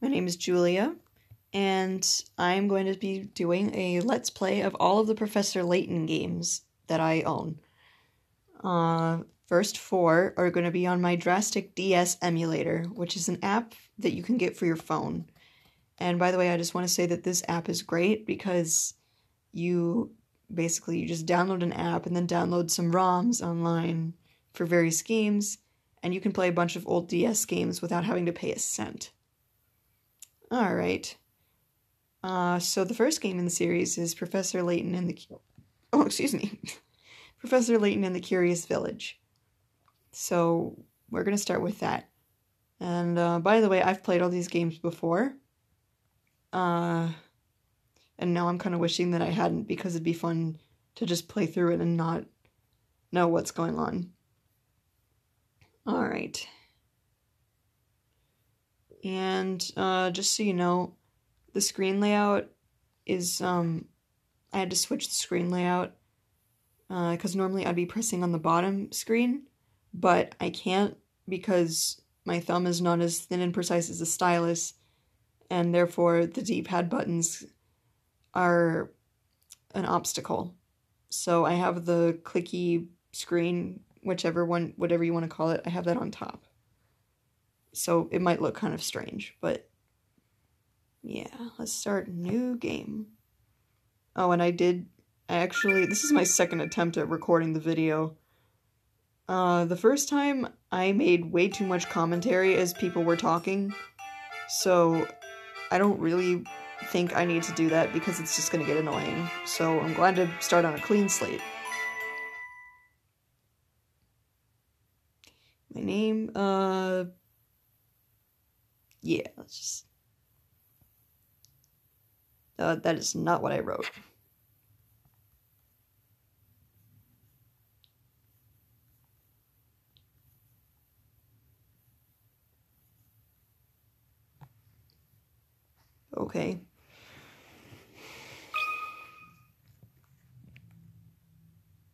My name is Julia, and I'm going to be doing a Let's Play of all of the Professor Layton games that I own. First four are going to be on my Drastic DS emulator, which is an app that you can get for your phone. And by the way, I just want to say that this app is great because you just download an app and then download some ROMs online for various games, and you can play a bunch of old DS games without having to pay a cent. Alright. So the first game in the series is Professor Layton and the... Oh, excuse me. Professor Layton and the Curious Village. So we're going to start with that. And by the way, I've played all these games before. And now I'm kind of wishing that I hadn't, because it'd be fun to just play through it and not know what's going on. Alright. And just so you know, the screen layout is, I had to switch the screen layout because normally I'd be pressing on the bottom screen, but I can't because my thumb is not as thin and precise as the stylus, and therefore the D-pad buttons are an obstacle. So I have the clicky screen, whatever you want to call it, I have that on top. So it might look kind of strange, but yeah, let's start a new game. Oh, and this is my second attempt at recording the video. The first time I made way too much commentary as people were talking, so I don't really think I need to do that because it's just gonna get annoying. So I'm glad to start on a clean slate. My name, yeah, let's just... that is not what I wrote. Okay.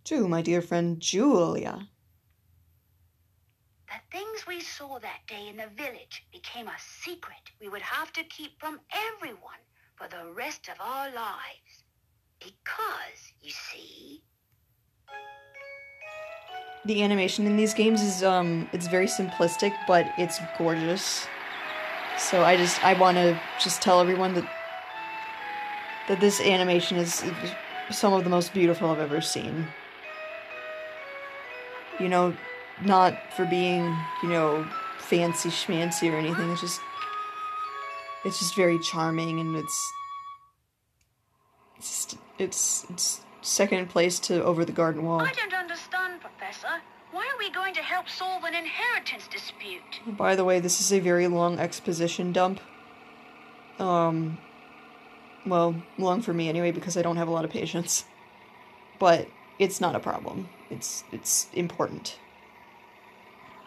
To my dear friend Julia. The things we saw that day in the village became a secret we would have to keep from everyone for the rest of our lives. Because, you see... The animation in these games is, it's very simplistic, but it's gorgeous. So I want to just tell everyone that this animation is some of the most beautiful I've ever seen. You know, not for being, you know, fancy schmancy or anything, it's just very charming, and it's second in place to Over the Garden Wall. I don't understand, Professor. Why are we going to help solve an inheritance dispute? By the way, this is a very long exposition dump. Well, long for me anyway, because I don't have a lot of patience. But it's not a problem. It's important.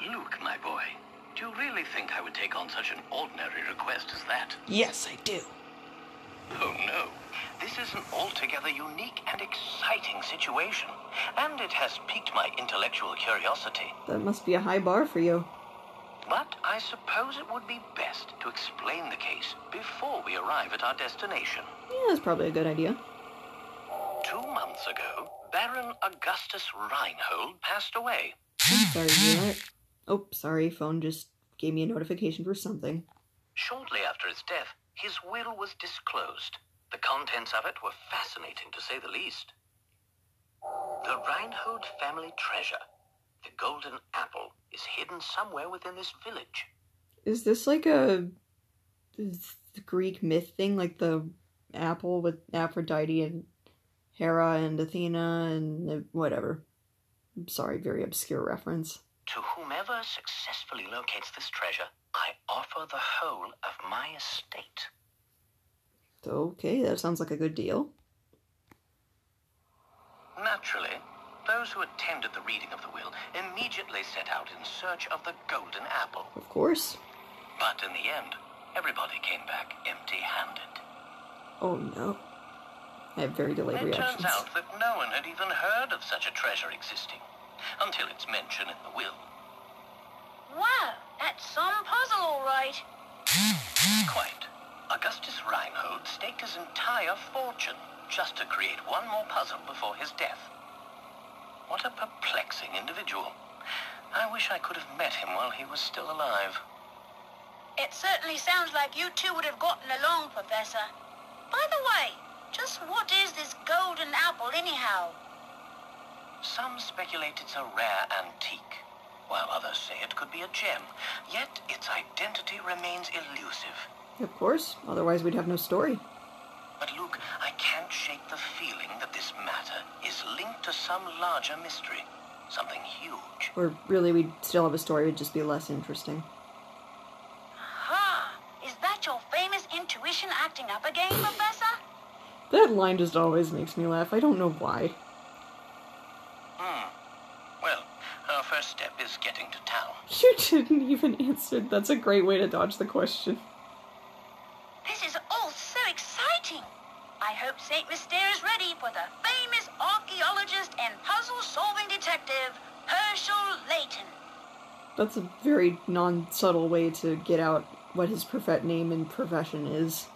Luke, my boy, do you really think I would take on such an ordinary request as that? Yes, I do. Oh no, this is an altogether unique and exciting situation, and it has piqued my intellectual curiosity. That must be a high bar for you. But I suppose it would be best to explain the case before we arrive at our destination. Yeah, that's probably a good idea. 2 months ago, Baron Augustus Reinhold passed away. I'm sorry to hear that. Oh, sorry, phone just gave me a notification for something. Shortly after his death, his will was disclosed. The contents of it were fascinating, to say the least. The Reinhold family treasure, the golden apple, is hidden somewhere within this village. Is this like a Greek myth thing, like the apple with Aphrodite and Hera and Athena and whatever? I'm sorry, very obscure reference. To whomever successfully locates this treasure, I offer the whole of my estate. Okay, that sounds like a good deal. Naturally, those who attended the reading of the will immediately set out in search of the golden apple. Of course. But in the end, everybody came back empty-handed. Oh no. I have very delayed reactions. It turns out that no one had even heard of such a treasure existing, until it's mentioned in the will. Wow, that's some puzzle, all right. Quite. Augustus Reinhold staked his entire fortune just to create one more puzzle before his death. What a perplexing individual. I wish I could have met him while he was still alive. It certainly sounds like you two would have gotten along, Professor. By the way, just what is this golden apple anyhow? Some speculate it's a rare antique, while others say it could be a gem. Yet its identity remains elusive. Of course, otherwise we'd have no story. But Luke, I can't shake the feeling that this matter is linked to some larger mystery. Something huge. Or really, we'd still have a story, it'd just be less interesting. Aha! Is that your famous intuition acting up again, Professor? That line just always makes me laugh. I don't know why. Well, our first step is getting to town. You didn't even answer. That's a great way to dodge the question. This is all so exciting. I hope St. Mystere is ready for the famous archaeologist and puzzle-solving detective, Herschel Layton. That's a very non-subtle way to get out what his name and profession is.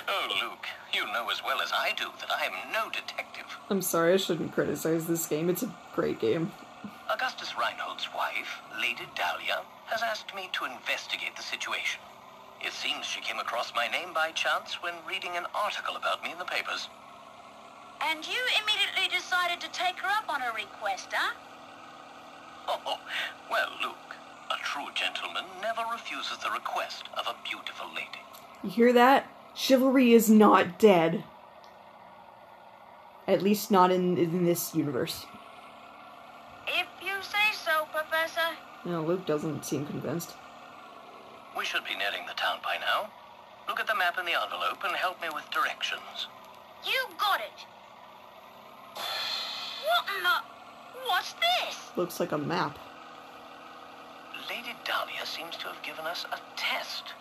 Oh, Luke, you know as well as I do that I am no detective. I'm sorry, I shouldn't criticize this game. It's a great game. Augustus Reinhold's wife, Lady Dahlia, has asked me to investigate the situation. It seems she came across my name by chance when reading an article about me in the papers. And you immediately decided to take her up on her request, huh? Oh, well, Luke, a true gentleman never refuses the request of a beautiful lady. You hear that? Chivalry is not dead. At least not in this universe. If you say so, Professor. No, Luke doesn't seem convinced. We should be nearing the town by now. Look at the map in the envelope and help me with directions. You got it. What in the... What's this? Looks like a map. Lady Dahlia seems to have given us a test.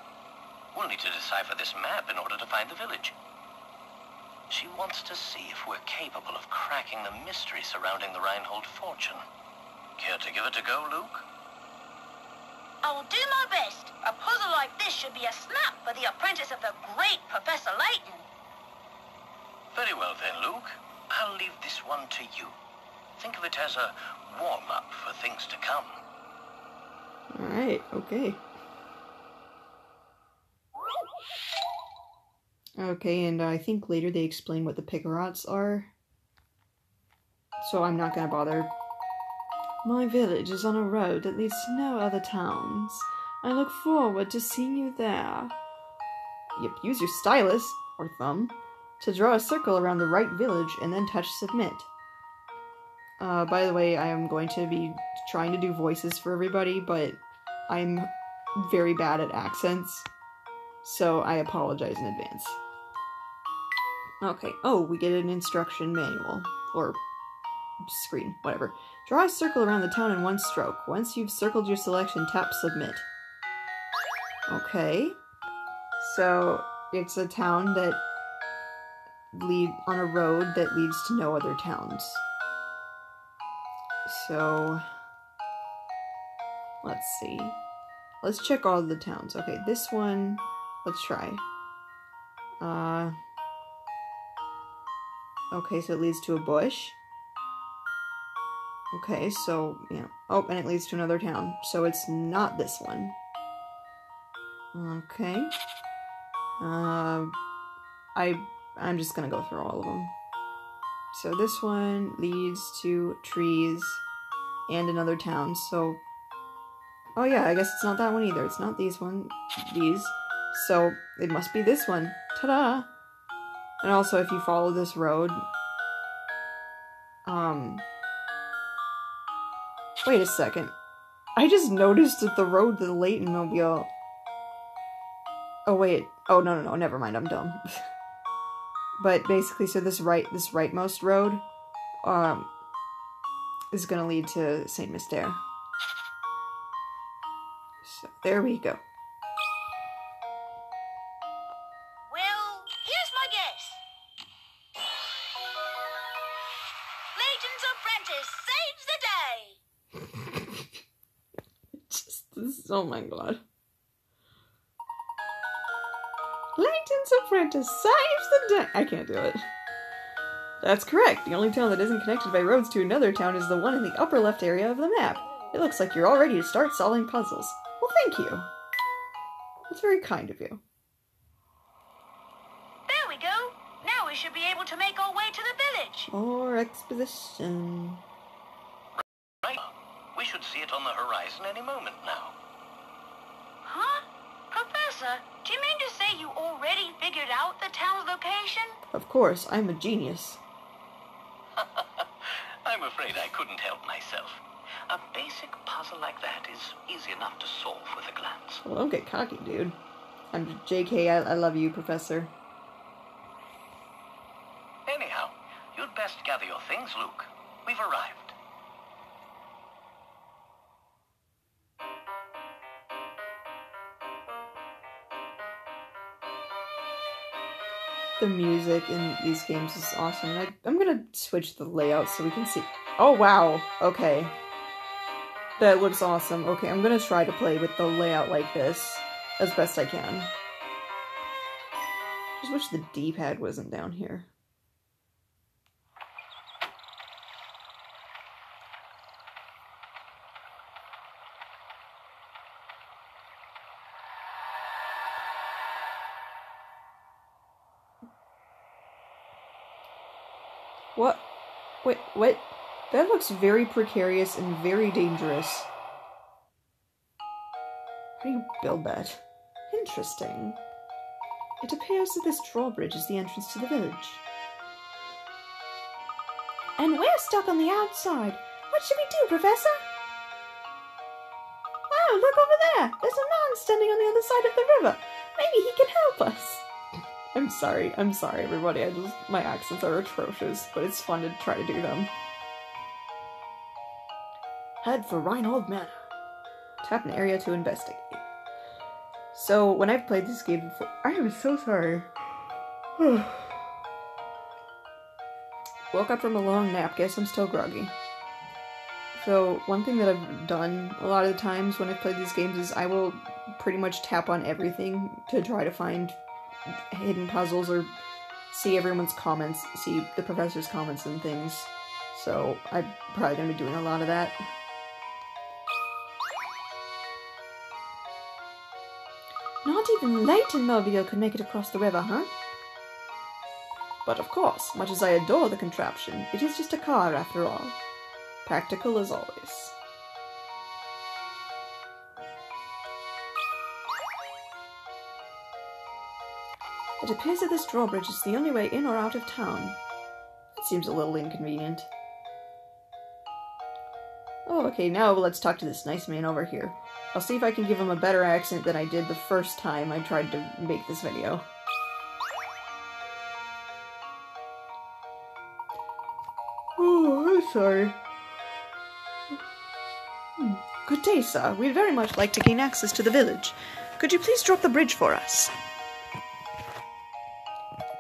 We'll need to decipher this map in order to find the village. She wants to see if we're capable of cracking the mystery surrounding the Reinhold fortune. Care to give it a go, Luke? I will do my best. A puzzle like this should be a snap for the apprentice of the great Professor Layton. Very well then, Luke. I'll leave this one to you. Think of it as a warm-up for things to come. Alright, okay. Okay, and I think later they explain what the Pickerots are. So I'm not gonna bother. My village is on a road that leads to no other towns. I look forward to seeing you there. Yep, use your stylus, or thumb, to draw a circle around the right village and then touch submit. By the way, I am going to be trying to do voices for everybody, but I'm very bad at accents, so I apologize in advance. Okay, oh, we get an instruction manual, or screen, whatever. Draw a circle around the town in one stroke. Once you've circled your selection, tap submit. Okay, so it's a town that on a road that leads to no other towns. So, let's see. Let's check all the towns. Okay, this one, let's try. Okay, so it leads to a bush. Okay, so, yeah. Oh, and it leads to another town. So it's not this one. Okay. I'm just gonna go through all of them. So this one leads to trees and another town, so... Oh yeah, I guess it's not that one either. It's not these. So it must be this one. Ta-da! And also, if you follow this road... Wait a second. I just noticed that the road to the Layton Mobile... Oh wait. Oh no, never mind, I'm dumb. But basically, so this rightmost road, is gonna lead to St. Mystere. So, there we go. Well, here's my guess. Layton's apprentice saves the day. Oh my god. Once apprentice saves the day. I can't do it. That's correct. The only town that isn't connected by roads to another town is the one in the upper left area of the map. It looks like you're all ready to start solving puzzles. Well, thank you. That's very kind of you. There we go. Now we should be able to make our way to the village. More exposition. Right. We should see it on the horizon any moment now. Huh? Professor, do you mean to say you already figured out the town's location? Of course, I'm a genius. I'm afraid I couldn't help myself. A basic puzzle like that is easy enough to solve with a glance. Well, don't get cocky, dude. I'm JK, I love you, Professor. Anyhow, you'd best gather your things, Luke. We've arrived. The music in these games is awesome. I'm gonna switch the layout so we can see. Oh, wow. Okay. That looks awesome. Okay, I'm gonna try to play with the layout like this as best I can. Just wish the D-pad wasn't down here. What? Wait, what? That looks very precarious and very dangerous. How do you build that? Interesting. It appears that this drawbridge is the entrance to the village. And we're stuck on the outside. What should we do, Professor? Oh, look over there! There's a man standing on the other side of the river. Maybe he can help us. I'm sorry, everybody. My accents are atrocious, but it's fun to try to do them. Head for Reinhold Manor. Tap an area to investigate. So, when I've played this game before, I am so sorry. Woke up from a long nap, guess I'm still groggy. So, one thing that I've done a lot of the times when I've played these games is I will pretty much tap on everything to try to find hidden puzzles or see everyone's comments, see the professor's comments and things. So I'm probably going to be doing a lot of that. Not even Layton mobile could make it across the river, huh? But of course, much as I adore the contraption, it is just a car after all. Practical as always. It appears that this drawbridge is the only way in or out of town. It seems a little inconvenient. Oh, okay, now let's talk to this nice man over here. I'll see if I can give him a better accent than I did the first time I tried to make this video. Oh, I'm sorry. Good day, sir. We'd very much like to gain access to the village. Could you please drop the bridge for us?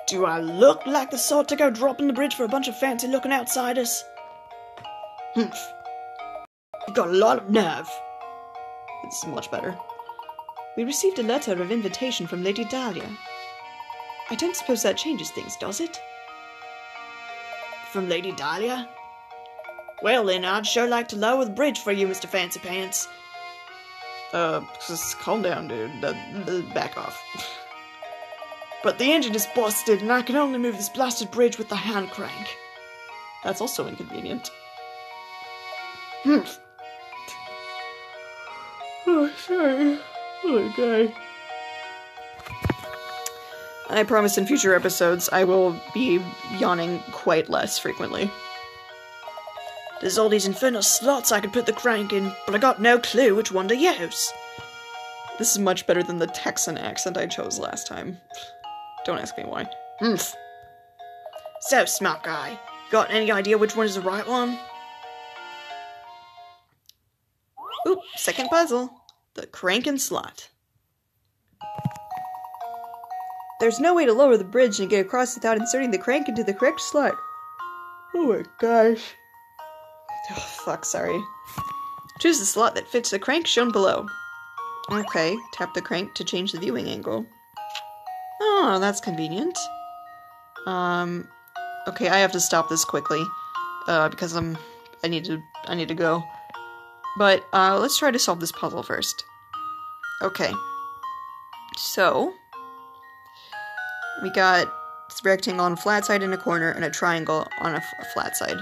Do I look like the sort to go dropping the bridge for a bunch of fancy-looking outsiders? Humph. You've got a lot of nerve. This is much better. We received a letter of invitation from Lady Dahlia. I don't suppose that changes things, does it? From Lady Dahlia? Well then, I'd sure like to lower the bridge for you, Mr. Fancy Pants. Just calm down, dude. Back off. But the engine is busted, and I can only move this blasted bridge with the hand crank. That's also inconvenient. Humph. Oh, sorry. Okay. I promise in future episodes I will be yawning quite less frequently. There's all these infernal slots I could put the crank in, but I got no clue which one to use. This is much better than the Texan accent I chose last time. Don't ask me why. Humph. So, smart guy, got any idea which one is the right one? Oop, second puzzle. The crank and slot. There's no way to lower the bridge and get across without inserting the crank into the correct slot. Oh my gosh. Oh, fuck, sorry. Choose the slot that fits the crank shown below. Okay, tap the crank to change the viewing angle. Oh, that's convenient. Okay, I have to stop this quickly, because I need to go. But, let's try to solve this puzzle first. Okay. So, we got this rectangle on a flat side in a corner, and a triangle on a flat side.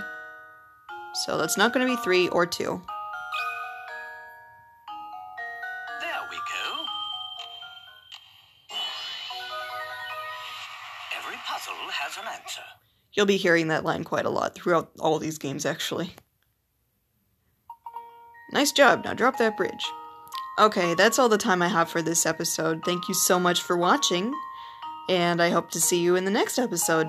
So that's not going to be 3 or 2. There we go. Every puzzle has an answer. You'll be hearing that line quite a lot throughout all these games, actually. Nice job, now drop that bridge. Okay, that's all the time I have for this episode. Thank you so much for watching, and I hope to see you in the next episode.